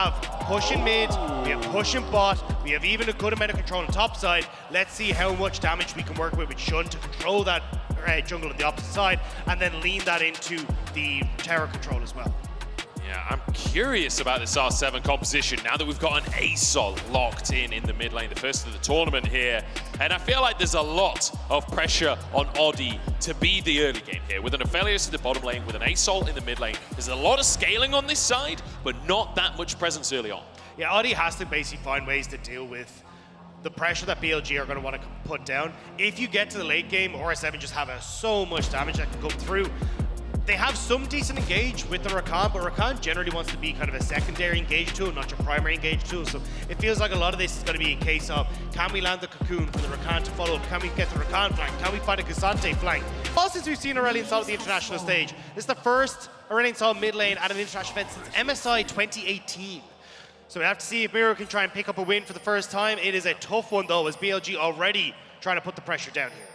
have push in mid, we have push in bot, we have even a good amount of control on the top side. Let's see how much damage we can work with Shun to control that jungle on the opposite side, and then lean that into the tower control as well. Yeah, I'm curious about this R7 composition now that we've got an ASOL locked in the mid lane, the first of the tournament here. And I feel like there's a lot of pressure on Oddie to be the early game here. With an Aphelios in the bottom lane, with an ASOL in the mid lane, there's a lot of scaling on this side, but not that much presence early on. Yeah, Oddie has to basically find ways to deal with the pressure that BLG are going to want to put down. If you get to the late game, R7 just have so much damage that can go through. They have some decent engage with the Rakan, but Rakan generally wants to be kind of a secondary engage tool, not your primary engage tool. So it feels like a lot of this is going to be a case of, can we land the cocoon for the Rakan to follow up? Can we get the Rakan flank? Can we find a K'Sante flank? All since we've seen Aurelion Sol at the international stage. This is the first Aurelion Sol mid lane at an international event since MSI 2018. So we have to see if Miro can try and pick up a win for the first time. It is a tough one though, as BLG already trying to put the pressure down here.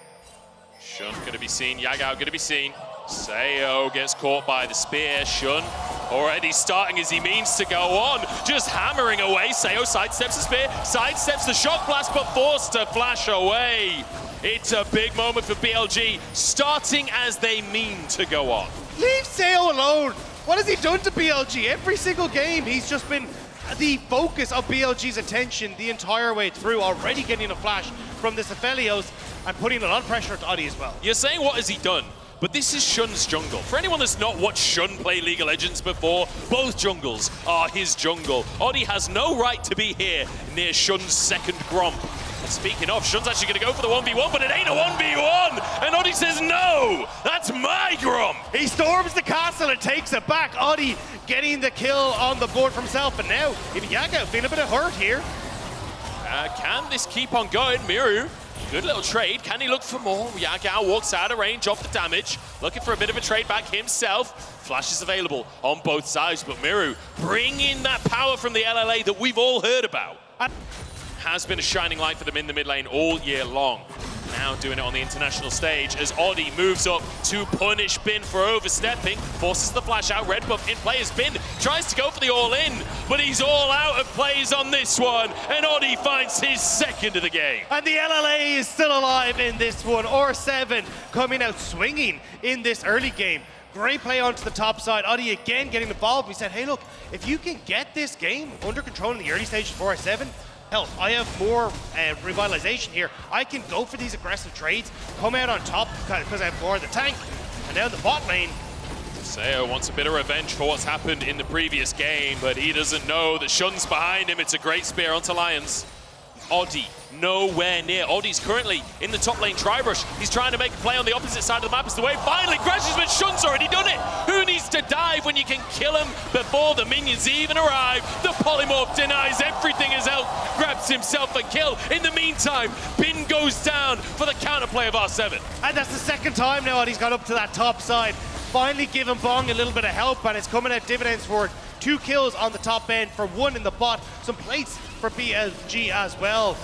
Shun going to be seen, Yagao going to be seen. Seo gets caught by the spear. Shun already starting as he means to go on, just hammering away. Seo sidesteps the spear, sidesteps the shock blast, but forced to flash away. It's a big moment for BLG, starting as they mean to go on. Leave Seo alone. What has he done to BLG? Every single game, he's just been the focus of BLG's attention the entire way through, already getting a flash from this Aphelios and putting a lot of pressure to Oddie as well. You're saying, what has he done? But this is Shun's jungle. For anyone that's not watched Shun play League of Legends before, both jungles are his jungle. Oddie has no right to be here near Shun's second Gromp. And speaking of, Shun's actually going to go for the 1v1, but it ain't a 1v1! And Oddie says, no! That's my Gromp! He storms the castle and takes it back. Oddie getting the kill on the board for himself. And now, even Yaga feeling a bit of hurt here. Can this keep on going? Miru, good little trade. Can he look for more? Yagao walks out of range off the damage, looking for a bit of a trade back himself. Flash is available on both sides, but Miru bringing that power from the LLA that we've all heard about. Has been a shining light for them in the mid lane all year long. Now doing it on the international stage as Oddie moves up to punish Bin for overstepping, forces the flash out, red buff in play as Bin tries to go for the all-in, but he's all out of plays on this one, and Oddie finds his second of the game. And the LLA is still alive in this one. R7 coming out swinging in this early game. Great play onto the top side. Oddie again getting involved. We said, hey look, if you can get this game under control in the early stages for R7, hell, I have more revitalization here. I can go for these aggressive trades, come out on top because I have more of the tank, and now the bot lane. Seo wants a bit of revenge for what's happened in the previous game, but he doesn't know that Shun's behind him. It's a great spear onto Lions. Oddie, nowhere near. Oddie's currently in the top lane tri-brush. He's trying to make a play on the opposite side of the map as the wave finally crashes, but Shun's already done it. Who needs to dive when you can kill him before the minions even arrive? The polymorph denies everything as Elk grabs himself a kill. In the meantime, Bin goes down for the counterplay of R7. And that's the second time now Oddie's got up to that top side. Finally giving Bong a little bit of help, and it's coming out dividends for 2 kills on the top end for 1 in the bot. Some plates for BLG as well.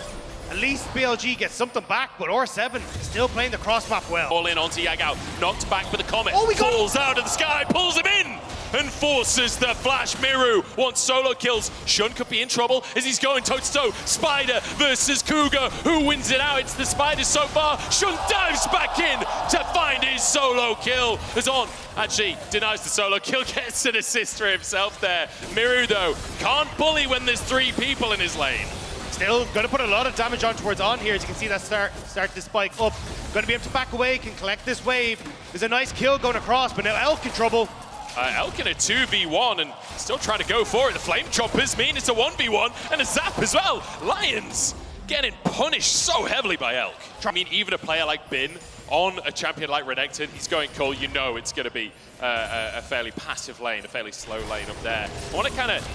At least BLG gets something back, but R7 still playing the cross map well. All in onto Yagao, knocked back with the comet, Oh, we got falls out of the sky, pulls him in, and forces the flash. Miru wants solo kills. Shun could be in trouble as he's going toe-to-toe. Spider versus Cougar. Who wins it out? It's the Spiders so far. Shun dives back in to find his solo kill. As On actually denies the solo kill, gets an assist for himself there. Miru, though, can't bully when there's 3 people in his lane. Still going to put a lot of damage on towards On here. As you can see that start this spike up. Going to be able to back away, can collect this wave. There's a nice kill going across, but now Elk in trouble. Elk in a 2v1 and still trying to go for it. The Flame Choppers mean it's a 1v1 and a zap as well. Lions getting punished so heavily by Elk. I mean, even a player like Bin on a champion like Renekton, he's going cool. You know it's going to be a fairly passive lane, a fairly slow lane up there. I want to kind of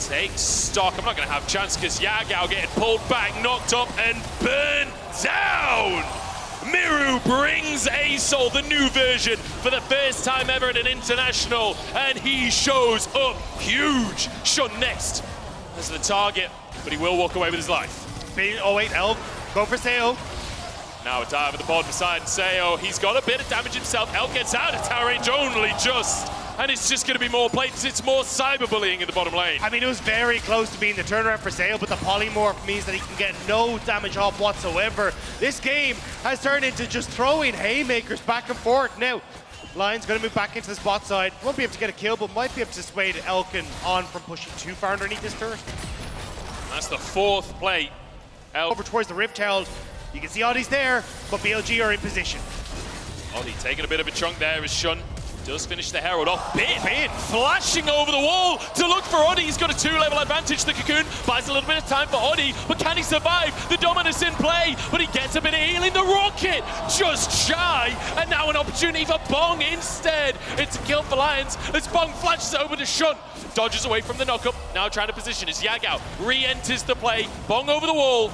take stock. I'm not going to have a chance because Yagao getting pulled back, knocked up and burned down. Miru brings ASOL, the new version, for the first time ever at an international, and he shows up huge. Shun next as the target, but he will walk away with his life. Oh wait, Elk, go for Seo. Now a dive at the bottom side, Seo, he's got a bit of damage himself. Elk gets out of tower range only just. and it's just going to be more plates. It's more cyberbullying in the bottom lane. I mean, it was very close to being the turnaround for Sale, but the polymorph means that he can get no damage off whatsoever. This game has turned into just throwing haymakers back and forth. Now, Lion's going to move back into the spot side. Won't be able to get a kill, but might be able to dissuade Elkin on from pushing too far underneath this turret. That's the 4th plate. Over towards the Rift Herald. You can see Oddie's there, but BLG are in position. Oddie taking a bit of a chunk there as Shun does finish the Herald off. Bin flashing over the wall to look for Oddie. He's got a 2-level advantage. The Cocoon buys a little bit of time for Oddie, but can he survive? The Dominus in play, but he gets a bit of healing. The Rocket just shy, and now an opportunity for Bong instead. It's a kill for Lions as Bong flashes over to Shun. Dodges away from the knockup, now trying to position as Yagao re-enters the play. Bong over the wall,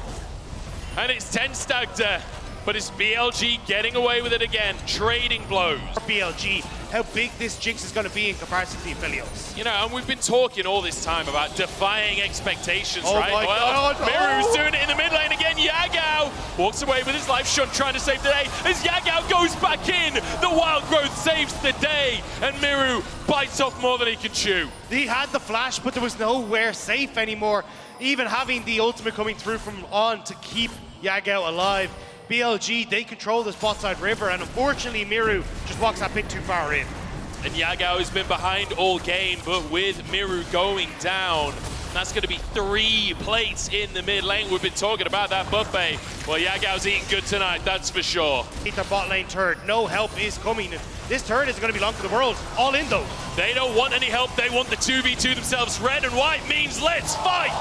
and it's 10 Stagda. But it's BLG getting away with it again, trading blows. For BLG, how big this Jinx is going to be in comparison to the Aphelios. You know, and we've been talking all this time about defying expectations, oh right? My God. Miru's doing it in the mid lane again. Yagao walks away with his life. Shun trying to save the day as Yagao goes back in. The Wild Growth saves the day, and Miru bites off more than he can chew. He had the flash, but there was nowhere safe anymore. Even having the ultimate coming through from on to keep Yagao alive. BLG, they control the spot side river, and unfortunately Miru just walks that bit too far in. And Yagao has been behind all game, but with Miru going down, that's going to be 3 plates in the mid lane. We've been talking about that buffet. Well, Yagao's eating good tonight, that's for sure. Their bot lane turret, no help is coming. This turret is going to belong to the world. All in though. They don't want any help, they want the 2v2 themselves. Red and white means let's fight!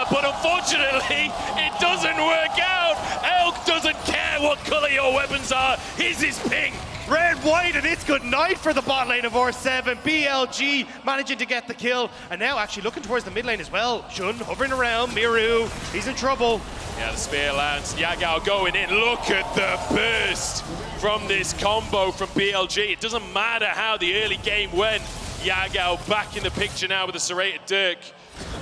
But unfortunately, it doesn't work out. Elk doesn't care what color your weapons are. His is pink. Red, white, and it's good night for the bot lane of R7. BLG managing to get the kill, and now actually looking towards the mid lane as well. Shun hovering around, Miru, he's in trouble. Yeah, the spear lands. Yagao going in. Look at the burst from this combo from BLG. It doesn't matter how the early game went. Yagao back in the picture now with the serrated Dirk.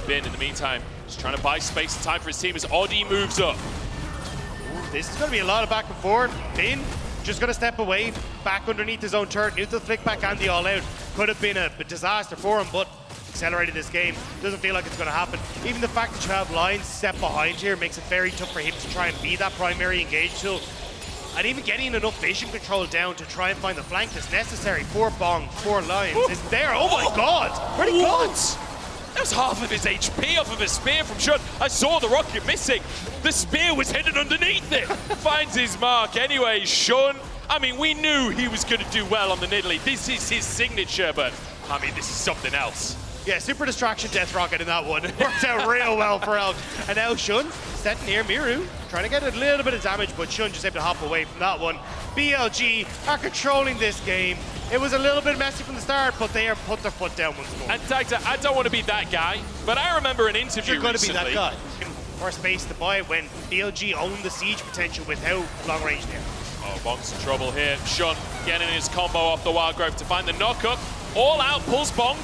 Bin, in the meantime, just trying to buy space and time for his team as Oddie moves up. This is going to be a lot of back and forth. Bin just going to step away, back underneath his own turret, neutral flick back and the all-out. Could have been a disaster for him, but accelerated this game. Doesn't feel like it's going to happen. Even the fact that you have Lions step behind here makes it very tough for him to try and be that primary engage tool. And even getting enough vision control down to try and find the flank that's necessary for Bong, for Lions, is there. Oh my God! Where'd he go? That was half of his HP off of a spear from Shun. I saw the rocket missing. The spear was hidden underneath it. Finds his mark anyway. Shun, I mean, we knew he was going to do well on the Nidalee. This is his signature, but I mean, this is something else. Yeah, super distraction death rocket in that one. It worked out real well for Elk. And now Shun setting near Miru, trying to get a little bit of damage, but Shun just able to hop away from that one. BLG are controlling this game. It was a little bit messy from the start, but they are put their foot down once more. And Tagta, I don't want to be that guy, but I remember an interview You're going recently. to be that guy. More space to buy when BLG own the siege potential with how long range they are. Oh, Bong's in trouble here. Shun getting his combo off the Wild Growth to find the knockup. All out, pulls Bong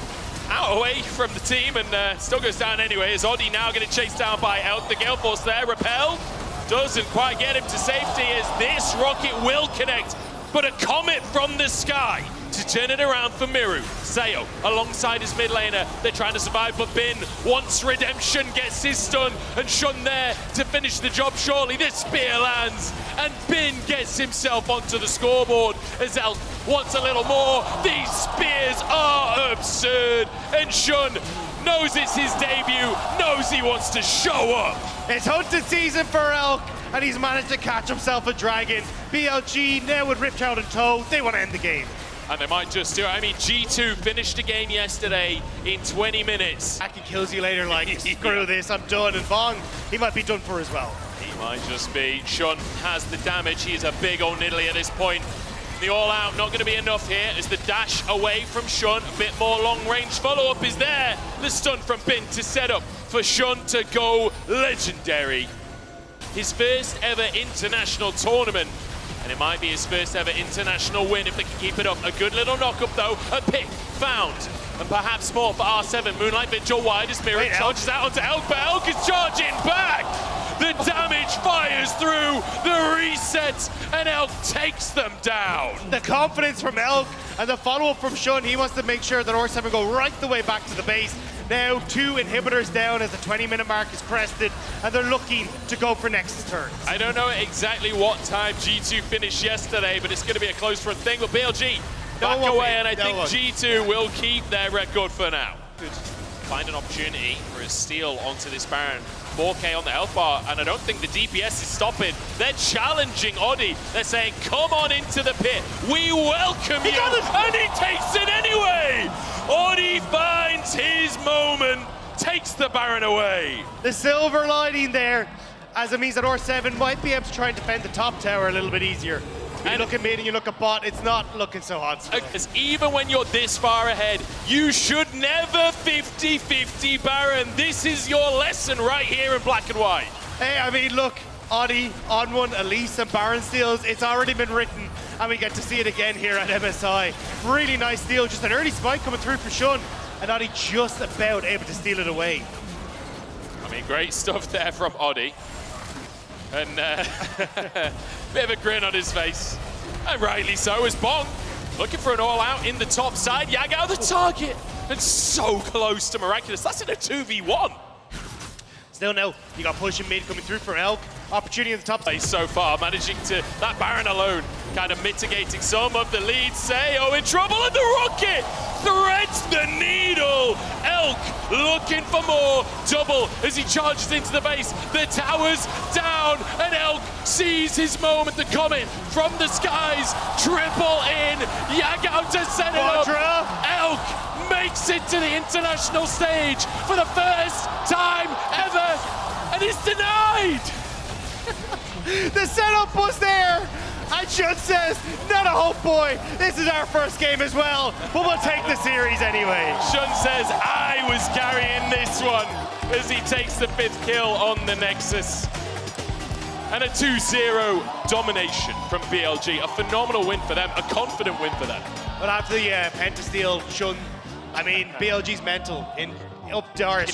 out away from the team and still goes down anyway. As Oddie now getting chased down by Elk. The Gale Force there, repelled. Doesn't quite get him to safety as this rocket will connect. But a comet from the sky to turn it around for Miru. Sayo alongside his mid laner. They're trying to survive, but Bin wants redemption, gets his stun, and Shun there to finish the job surely. This spear lands, and Bin gets himself onto the scoreboard as Elk wants a little more. These spears are absurd, and Shun knows it's his debut, knows he wants to show up. It's hunting season for Elk, and he's managed to catch himself a dragon. BLG now with Rift Herald in tow, they want to end the game. And they might just do it. I mean, G2 finished the game yesterday in 20 minutes. Aki kills you later like, screw this, I'm done. And Bong, he might be done for as well. He might just be. Shun has the damage. He's a big old Nidalee at this point. The all-out not going to be enough here as the dash away from Shun. A bit more long-range follow-up is there. The stun from Bin to set up for Shun to go legendary. His first ever international tournament. And it might be his first ever international win if they can keep it up. A good little knock-up though. A pick found. And perhaps more for R7. Moonlight Vigil wide as Mirror charges out onto Elk, but Elk is charging back. The damage fires through, the reset, and Elk takes them down. The confidence from Elk and the follow-up from Shun. He wants to make sure that R7 go right the way back to the base. Now 2 inhibitors down as the 20-minute mark is crested, and they're looking to go for Nexus turns. I don't know exactly what time G2 finished yesterday, but it's going to be a close front thing. But BLG back away, and I think G2 will keep their record for now. Could find an opportunity for a steal onto this Baron. 4K on the health bar, and I don't think the DPS is stopping. They're challenging Oddie. They're saying, come on into the pit. We welcome you. And he takes it anyway. Oddie finds his moment, takes the Baron away. The silver lining there, as it means that R7 might be able to try and defend the top tower a little bit easier. You look at mid and you look at bot, it's not looking so hot. Because even when you're this far ahead, you should never 50-50 Baron. This is your lesson right here in black and white. Hey, I mean, look, Oddie on one, Elise and Baron steals. It's already been written, and we get to see it again here at MSI. Really nice steal, just an early spike coming through for Shun, and Oddie just about able to steal it away. I mean, great stuff there from Oddie. And bit of a grin on his face. And rightly so, as Bong looking for an all-out in the top side. Yagao the target, and so close to Miraculous. That's in a 2v1. Still no, you got pushing mid coming through for Elk. Opportunity in the top side. So far, managing to, that Baron alone, kind of mitigating some of the lead. Sayo in trouble, and the rocket threads the needle. Elk looking for more. Double as he charges into the base. The tower's down, and Elk sees his moment to come in from the skies. Triple in, Yagao to set it up. Elk makes it to the international stage for the first time ever, and is denied. The setup was there, and Shun says, not a hope, boy. This is our first game as well, but we'll take the series anyway. Shun says, I was carrying this one, as he takes the 5th kill on the Nexus. And a 2-0 domination from BLG. A phenomenal win for them, a confident win for them. But after the penta steal, Shun, I mean, BLG's mental in up Darius